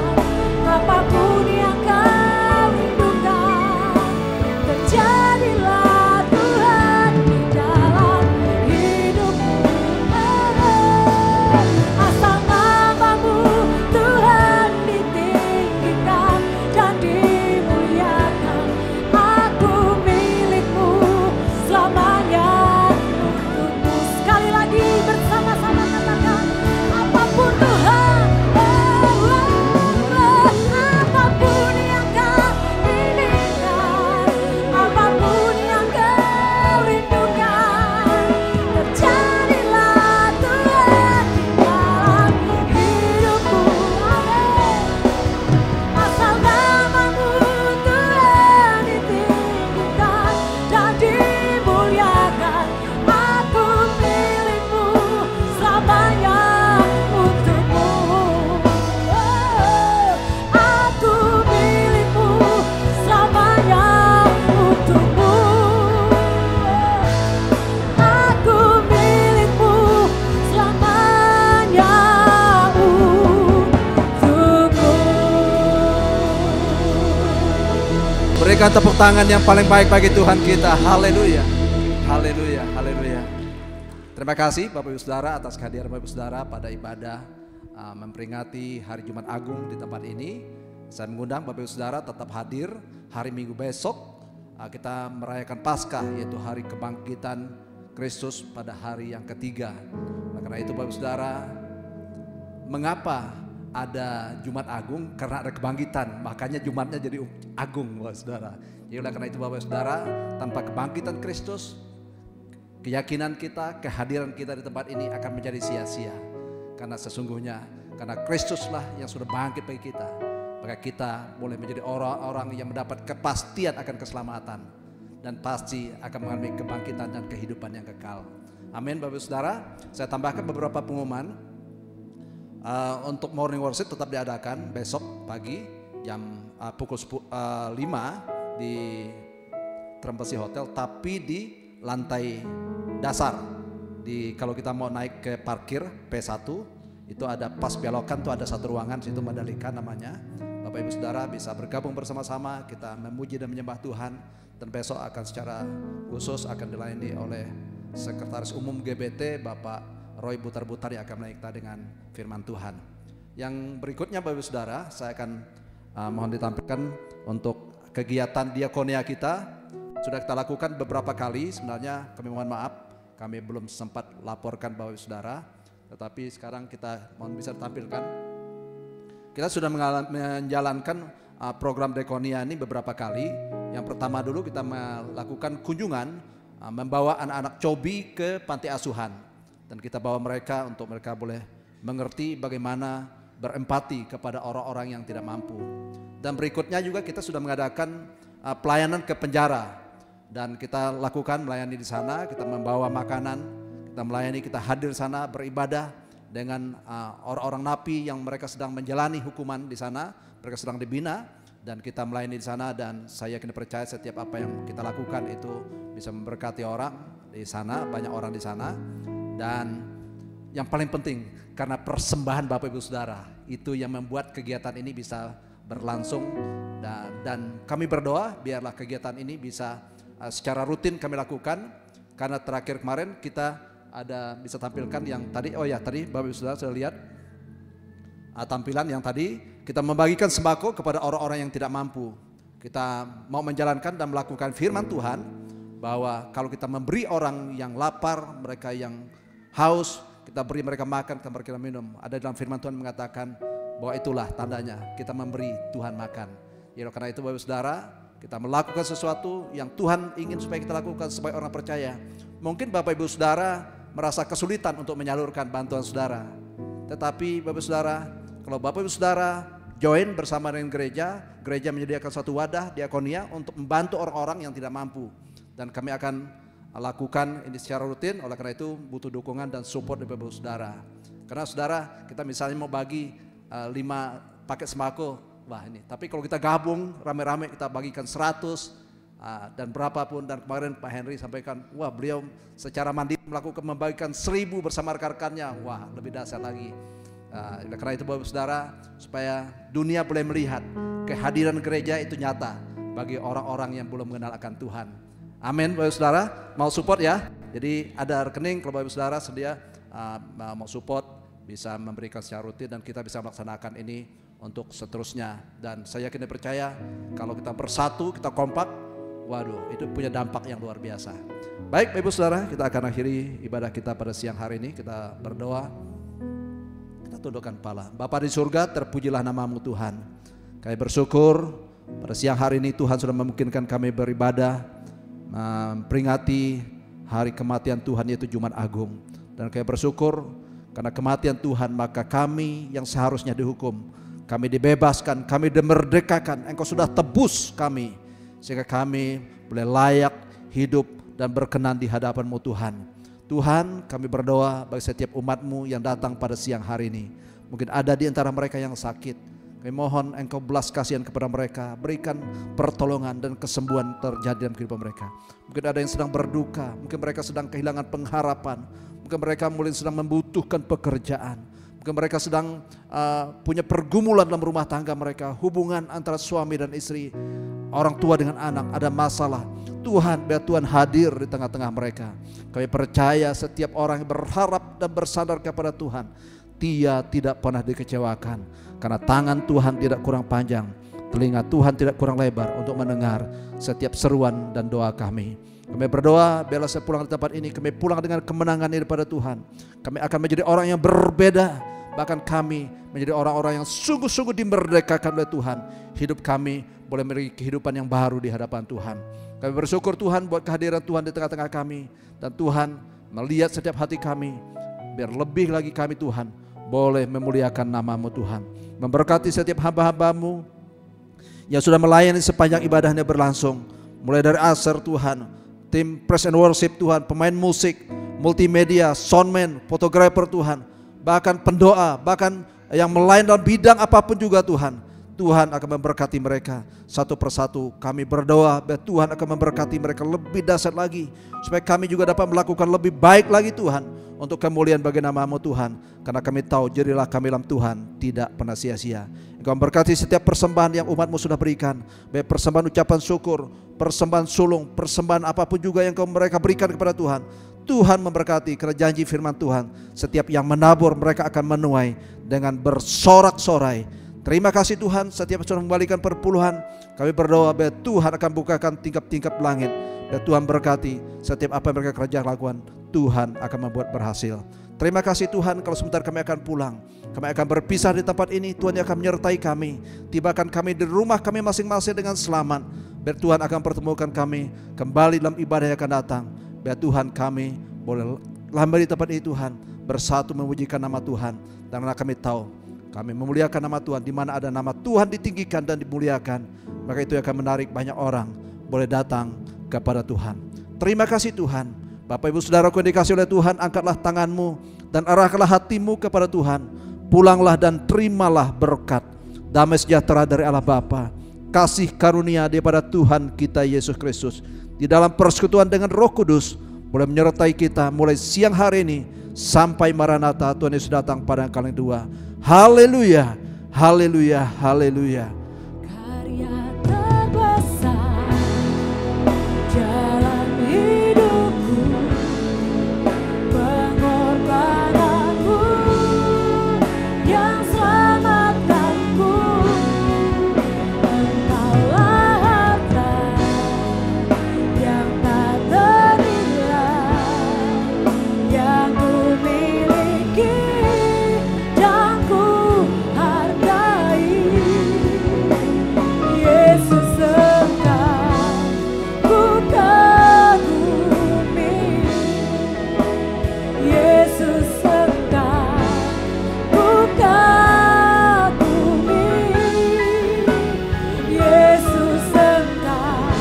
apapun yang kau rindukan, terjadilah Tuhan di dalam hidupmu. Asal namamu Tuhan ditinggikan dan dimuliakan, aku milikmu selamanya untukmu. Sekali lagi bersama-sama katakan apapun Tuhan, apapun yang kau inginkan, apapun yang kau rindukan, terjadilah Tuhan di dalam hidupku. Asal namamu Tuhan ditinggikan dan dimuliakan, aku milikmu selamanya untukmu. Aku milikmu selamanya untukmu. Aku milikmu selamanya untukmu. Berikan tepuk tangan yang paling baik bagi Tuhan kita. Haleluya. Haleluya. Haleluya. Terima kasih Bapak Ibu Saudara atas kehadiran Bapak Ibu Saudara pada ibadah memperingati Hari Jumat Agung di tempat ini. Saya mengundang Bapak Ibu Saudara tetap hadir hari Minggu besok. Kita merayakan Paskah, yaitu hari kebangkitan Kristus pada hari yang ketiga. Karena itu Bapak Ibu Saudara, mengapa ada Jumat Agung? Karena ada kebangkitan, makanya Jumatnya jadi agung Bapak Saudara. Jadi oleh karena itu Bapak Saudara, tanpa kebangkitan Kristus, keyakinan kita, kehadiran kita di tempat ini akan menjadi sia-sia. Karena sesungguhnya, karena Kristuslah yang sudah bangkit bagi kita, maka kita boleh menjadi orang-orang yang mendapat kepastian akan keselamatan, dan pasti akan mengalami kebangkitan dan kehidupan yang kekal. Amin Bapak Saudara. Saya tambahkan beberapa pengumuman. Untuk morning worship tetap diadakan besok pagi jam pukul 5 di Trembesi Hotel, tapi di lantai dasar. Kalau kita mau naik ke parkir P1 itu ada pas belokan tuh ada satu ruangan, situ Madalika namanya. Bapak Ibu Saudara bisa bergabung bersama-sama, kita memuji dan menyembah Tuhan. Dan besok akan secara khusus akan dilayani oleh Sekretaris Umum GBT Bapak Roy Butar-Butar yang akan melayani kita dengan firman Tuhan. Yang berikutnya Bapak Ibu Saudara, saya akan mohon ditampilkan untuk kegiatan diakonia kita. Sudah kita lakukan beberapa kali, sebenarnya kami mohon maaf, kami belum sempat laporkan Bapak Ibu Saudara, tetapi sekarang kita mohon bisa ditampilkan. Kita sudah menjalankan program diakonia ini beberapa kali. Yang pertama dulu kita melakukan kunjungan, membawa anak-anak cobi ke panti asuhan. Dan kita bawa mereka untuk mereka boleh mengerti bagaimana berempati kepada orang-orang yang tidak mampu. Dan berikutnya juga kita sudah mengadakan pelayanan ke penjara. Dan kita lakukan melayani di sana, kita membawa makanan, kita melayani, kita hadir di sana beribadah dengan orang-orang napi yang mereka sedang menjalani hukuman di sana, mereka sedang dibina, dan kita melayani di sana. Dan saya yakin percaya setiap apa yang kita lakukan itu bisa memberkati orang di sana, banyak orang di sana. Dan yang paling penting, karena persembahan Bapak Ibu Saudara, itu yang membuat kegiatan ini bisa berlangsung. Dan kami berdoa biarlah kegiatan ini bisa secara rutin kami lakukan. Karena terakhir kemarin kita ada bisa tampilkan yang tadi, tadi Bapak Ibu Saudara sudah lihat tampilan yang tadi, kita membagikan sembako kepada orang-orang yang tidak mampu. Kita mau menjalankan dan melakukan firman Tuhan, bahwa kalau kita memberi orang yang lapar, mereka yang haus, kita beri mereka makan, kita beri mereka minum. Ada dalam firman Tuhan mengatakan bahwa itulah tandanya kita memberi Tuhan makan. Ya, karena itu Bapak Saudara, kita melakukan sesuatu yang Tuhan ingin supaya kita lakukan supaya orang percaya. Mungkin Bapak Ibu Saudara merasa kesulitan untuk menyalurkan bantuan saudara. Tetapi Bapak Saudara, kalau Bapak Ibu Saudara join bersama dengan gereja, gereja menyediakan satu wadah diakonia untuk membantu orang-orang yang tidak mampu. Dan kami akan lakukan ini secara rutin. Oleh karena itu butuh dukungan dan support dari Bapak Saudara. Karena saudara, kita misalnya mau bagi 5 paket sembako, wah ini. Tapi kalau kita gabung rame-rame, kita bagikan 100 dan berapapun. Dan kemarin Pak Henry sampaikan, wah beliau secara mandiri melakukan membagikan 1000 bersama rekan-rekannya. Wah lebih dahsyat lagi. Karena itu Bapak Saudara, supaya dunia boleh melihat kehadiran gereja itu nyata bagi orang-orang yang belum mengenal akan Tuhan. Amin Bapak Saudara, mau support ya. Jadi ada rekening kalau Bapak Saudara sedia mau support, bisa memberikan secara rutin dan kita bisa melaksanakan ini untuk seterusnya. Dan saya yakin dan percaya kalau kita bersatu, kita kompak, waduh itu punya dampak yang luar biasa. Baik Bapak Saudara, kita akan akhiri ibadah kita pada siang hari ini. Kita berdoa, kita tundukkan kepala. Bapa di surga, terpujilah nama-Mu Tuhan. Kami bersyukur pada siang hari ini Tuhan sudah memungkinkan kami beribadah, memperingati hari kematian Tuhan, yaitu Jumat Agung. Dan kami bersyukur karena kematian Tuhan, maka kami yang seharusnya dihukum, kami dibebaskan, kami dimerdekakan. Engkau sudah tebus kami sehingga kami boleh layak hidup dan berkenan di hadapan-Mu Tuhan. Tuhan, kami berdoa bagi setiap umat-Mu yang datang pada siang hari ini. Mungkin ada di antara mereka yang sakit. Kami mohon Engkau belas kasihan kepada mereka, berikan pertolongan dan kesembuhan terjadi dalam kehidupan mereka. Mungkin ada yang sedang berduka, mungkin mereka sedang kehilangan pengharapan, mungkin mereka mungkin sedang membutuhkan pekerjaan, mungkin mereka sedang punya pergumulan dalam rumah tangga mereka, hubungan antara suami dan istri, orang tua dengan anak, ada masalah. Tuhan, biar Tuhan hadir di tengah-tengah mereka. Kami percaya setiap orang yang berharap dan bersandar kepada Tuhan, Dia tidak pernah dikecewakan, karena tangan Tuhan tidak kurang panjang, telinga Tuhan tidak kurang lebar untuk mendengar setiap seruan dan doa kami. Kami berdoa, biarlah saya pulang di tempat ini, kami pulang dengan kemenangan daripada Tuhan. Kami akan menjadi orang yang berbeda, bahkan kami menjadi orang-orang yang sungguh-sungguh dimerdekakan oleh Tuhan. Hidup kami boleh memiliki kehidupan yang baru di hadapan Tuhan. Kami bersyukur Tuhan buat kehadiran Tuhan di tengah-tengah kami, dan Tuhan melihat setiap hati kami, biar lebih lagi kami Tuhan boleh memuliakan nama-Mu Tuhan. Memberkati setiap hamba-hamba-Mu yang sudah melayani sepanjang ibadahnya berlangsung. Mulai dari Aser Tuhan, tim praise and worship Tuhan, pemain musik, multimedia, soundman, fotografer Tuhan, bahkan pendoa, bahkan yang melayani dalam bidang apapun juga Tuhan. Tuhan akan memberkati mereka satu persatu. Kami berdoa bahwa Tuhan akan memberkati mereka lebih dahsyat lagi, supaya kami juga dapat melakukan lebih baik lagi Tuhan, untuk kemuliaan bagi nama-Mu Tuhan. Karena kami tahu jadilah kami dalam Tuhan tidak pernah sia-sia. Engkau memberkati setiap persembahan yang umat-Mu sudah berikan, baik persembahan ucapan syukur, persembahan sulung, persembahan apapun juga yang mereka berikan kepada Tuhan. Tuhan memberkati, karena janji firman Tuhan, setiap yang menabur mereka akan menuai dengan bersorak-sorai. Terima kasih Tuhan, setiap sudah membalikan perpuluhan, kami berdoa bahwa Tuhan akan bukakan tingkap-tingkap langit, dan Tuhan berkati setiap apa yang mereka kerja lakukan, Tuhan akan membuat berhasil. Terima kasih Tuhan, kalau sebentar kami akan pulang, kami akan berpisah di tempat ini, Tuhan yang akan menyertai kami, tibakan kami di rumah kami masing-masing dengan selamat. Biar Tuhan akan pertemukan kami kembali dalam ibadah yang akan datang. Biar Tuhan kami boleh hamba di tempat ini Tuhan bersatu memujikan nama Tuhan. Dan kami tahu kami memuliakan nama Tuhan. Di mana ada nama Tuhan ditinggikan dan dimuliakan, maka itu akan menarik banyak orang boleh datang kepada Tuhan. Terima kasih Tuhan. Bapak Ibu Saudaraku yang dikasihi oleh Tuhan, angkatlah tanganmu dan arahkanlah hatimu kepada Tuhan. Pulanglah dan terimalah berkat, damai sejahtera dari Allah Bapa, kasih karunia daripada Tuhan kita Yesus Kristus, di dalam persekutuan dengan Roh Kudus boleh menyertai kita mulai siang hari ini sampai Maranatha, Tuhan Yesus datang pada kali kedua. Haleluya, haleluya, haleluya. Karya terbesar jalan hidupku, pengorbananmu yang selamatkanku. Engkaulah harta yang tak ternilai yang ku miliki dan ku hargai. Yesus engkau ku kagumi, Yesus engkau ku kagumi, Yesus engkau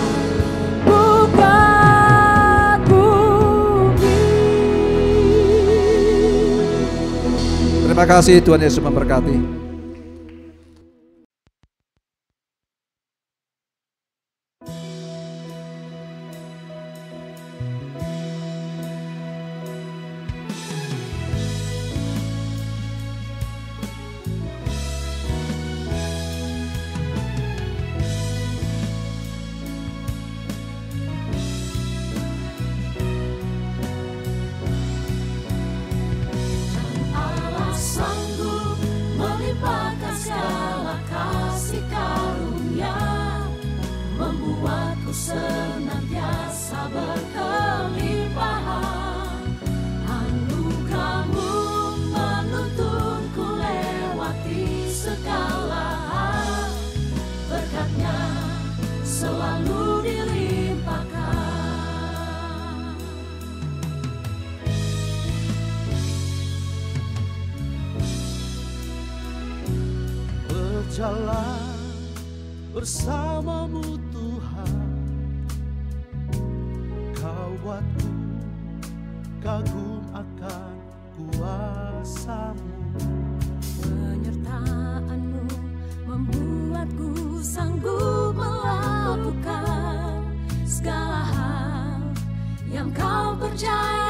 ku kagumi. Terima kasih, Tuhan Yesus memberkati. Allah sanggup melimpahkan segala kasih karunia, membuatku senantiasa berkelimpahan. Anugerah-Mu menuntunku lewati segala hal, berkat-Nya selalu dilimpahkan. Berjalan bersamamu Tuhan, Kau buatku kagum akan kuasa-Mu. Penyertaan-Mu membuatku sanggup melakukan segala hal yang Kau percaya.